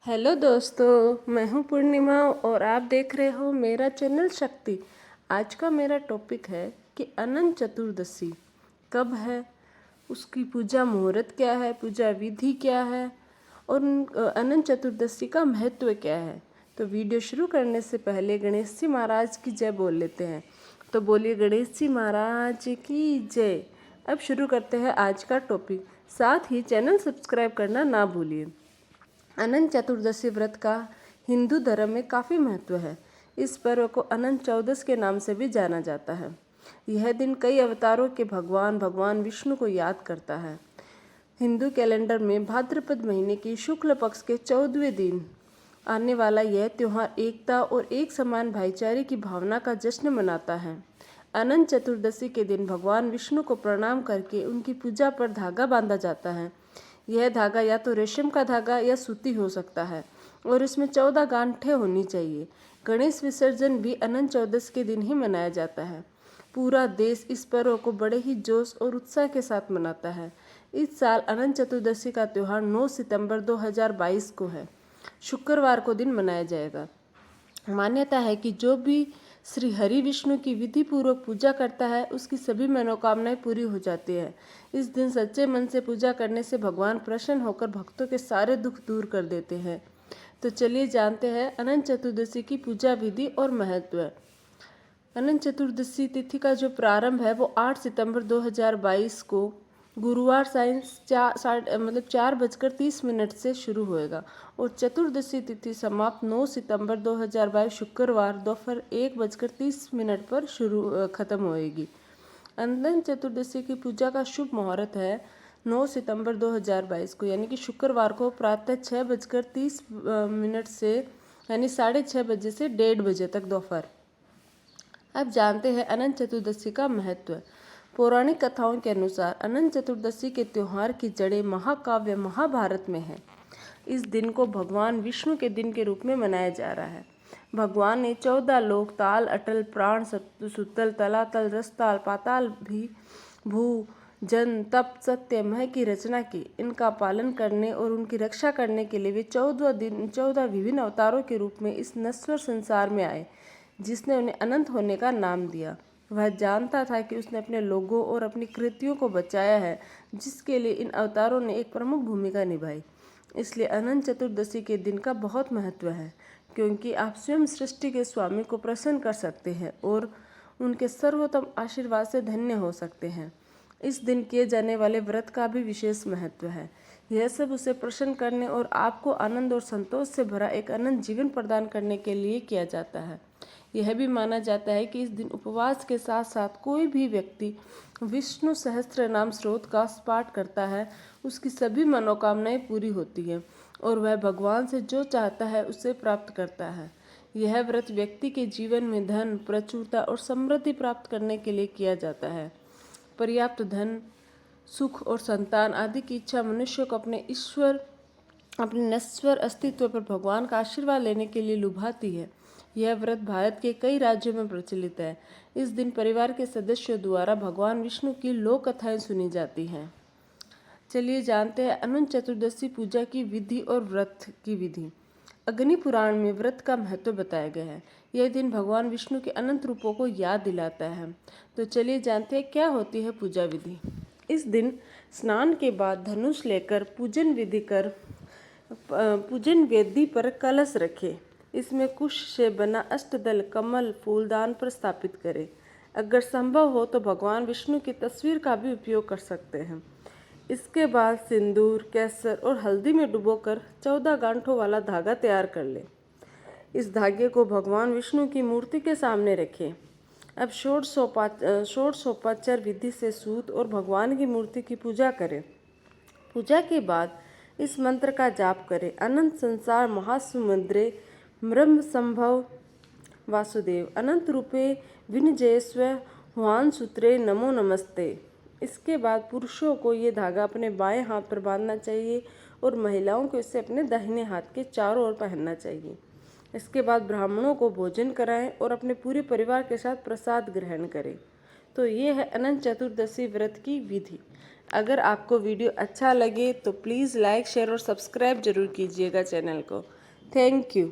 Hello दोस्तों, मैं हूँ पूर्णिमा और आप देख रहे हो मेरा चैनल शक्ति। आज का मेरा टॉपिक है कि अनंत चतुर्दशी कब है, उसकी पूजा मुहूर्त क्या है, पूजा विधि क्या है और अनंत चतुर्दशी का महत्व क्या है। तो वीडियो शुरू करने से पहले गणेश जी महाराज की जय बोल लेते हैं। तो बोलिए गणेश जी महाराज की जय। अब शुरू करते हैं आज का टॉपिक। साथ ही चैनल सब्सक्राइब करना ना भूलिए। अनंत चतुर्दशी व्रत का हिंदू धर्म में काफ़ी महत्व है। इस पर्व को अनंत चौदस के नाम से भी जाना जाता है। यह दिन कई अवतारों के भगवान विष्णु को याद करता है। हिंदू कैलेंडर में भाद्रपद महीने की शुक्ल पक्ष के 14वें दिन आने वाला यह त्योहार एकता और एक समान भाईचारे की भावना का जश्न मनाता है। अनंत चतुर्दशी के दिन भगवान विष्णु को प्रणाम करके उनकी पूजा पर धागा बांधा जाता है। यह धागा या तो रेशम का धागा या सूती हो सकता है और इसमें 14 गांठें होनी चाहिए। गणेश विसर्जन भी अनंत चौदस के दिन ही मनाया जाता है। पूरा देश इस पर्व को बड़े ही जोश और उत्साह के साथ मनाता है। इस साल अनंत चतुर्दशी का त्यौहार 9 सितंबर 2022 को है। शुक्रवार को दिन मनाया जाएगा। मान्यता है कि जो भी श्री हरि विष्णु की विधि पूर्वक पूजा करता है उसकी सभी मनोकामनाएं पूरी हो जाती है। इस दिन सच्चे मन से पूजा करने से भगवान प्रसन्न होकर भक्तों के सारे दुख दूर कर देते हैं। तो चलिए जानते हैं अनंत चतुर्दशी की पूजा विधि और महत्व। अनंत चतुर्दशी तिथि का जो प्रारंभ है वो 8 सितंबर 2022 को गुरुवार साइंस 4:30 से शुरू होएगा और चतुर्दशी तिथि समाप्त 9 सितंबर 2022 शुक्रवार दोपहर 1:30 पर खत्म होएगी। अनंत चतुर्दशी की पूजा का शुभ मुहूर्त है 9 सितंबर 2022 को, यानी कि शुक्रवार को प्रातः 6:30 से यानी 6:30 बजे से 1:30 बजे तक दोपहर। अब जानते हैं अनंत चतुर्दशी का महत्व। पौराणिक कथाओं के अनुसार अनंत चतुर्दशी के त्योहार की जड़ें महाकाव्य महाभारत में है। इस दिन को भगवान विष्णु के दिन के रूप में मनाया जा रहा है। भगवान ने 14 लोक ताल अटल प्राण सुतल तलातल रसताल पाताल भी भू जन तप सत्य मह की रचना की। इनका पालन करने और उनकी रक्षा करने के लिए वे 14 विभिन्न अवतारों के रूप में इस नश्वर संसार में आए, जिसने उन्हें अनंत होने का नाम दिया। वह जानता था कि उसने अपने लोगों और अपनी कृतियों को बचाया है, जिसके लिए इन अवतारों ने एक प्रमुख भूमिका निभाई। इसलिए अनंत चतुर्दशी के दिन का बहुत महत्व है, क्योंकि आप स्वयं सृष्टि के स्वामी को प्रसन्न कर सकते हैं और उनके सर्वोत्तम आशीर्वाद से धन्य हो सकते हैं। इस दिन किए जाने वाले व्रत का भी विशेष महत्व है। यह सब उसे प्रसन्न करने और आपको आनंद और संतोष से भरा एक अनंत जीवन प्रदान करने के लिए किया जाता है। यह भी माना जाता है कि इस दिन उपवास के साथ साथ कोई भी व्यक्ति विष्णु सहस्त्र नाम स्रोत का पाठ करता है, उसकी सभी मनोकामनाएं पूरी होती हैं और वह भगवान से जो चाहता है उसे प्राप्त करता है। यह व्रत व्यक्ति के जीवन में धन, प्रचुरता और समृद्धि प्राप्त करने के लिए किया जाता है। पर्याप्त धन, सुख और संतान आदि की इच्छा मनुष्य को अपने नश्वर अस्तित्व पर भगवान का आशीर्वाद लेने के लिए लुभाती है। यह व्रत भारत के कई राज्यों में प्रचलित है। इस दिन परिवार के सदस्यों द्वारा भगवान विष्णु की लोक कथाएं सुनी जाती हैं। चलिए जानते हैं अनंत चतुर्दशी पूजा की विधि और व्रत की विधि। अग्नि पुराण में व्रत का महत्व बताया गया है। यह दिन भगवान विष्णु के अनंत रूपों को याद दिलाता है। तो चलिए जानते हैं क्या होती है पूजा विधि। इस दिन स्नान के बाद धनुष लेकर पूजन वेदी पर कलश रखें। इसमें कुश से बना अष्टदल कमल फूलदान पर स्थापित करें। अगर संभव हो तो भगवान विष्णु की तस्वीर का भी उपयोग कर सकते हैं। इसके बाद सिंदूर, केसर और हल्दी में डुबोकर 14 गांठों वाला धागा तैयार कर लें। इस धागे को भगवान विष्णु की मूर्ति के सामने रखें। अब षोडशोपचार विधि से सूत और भगवान की मूर्ति की पूजा करें। पूजा के बाद इस मंत्र का जाप करें। अनंत संसार महासमुद्रे ब्रह्म संभव वासुदेव अनंत रूपे विनजयस्व हुआन सूत्रे नमो नमस्ते। इसके बाद पुरुषों को ये धागा अपने बाएं हाथ पर बांधना चाहिए और महिलाओं को इसे अपने दाहिने हाथ के चारों ओर पहनना चाहिए। इसके बाद ब्राह्मणों को भोजन कराएं और अपने पूरे परिवार के साथ प्रसाद ग्रहण करें। तो ये है अनंत चतुर्दशी व्रत की विधि। अगर आपको वीडियो अच्छा लगे तो प्लीज़ लाइक शेयर और सब्सक्राइब जरूर कीजिएगा चैनल को। Thank you.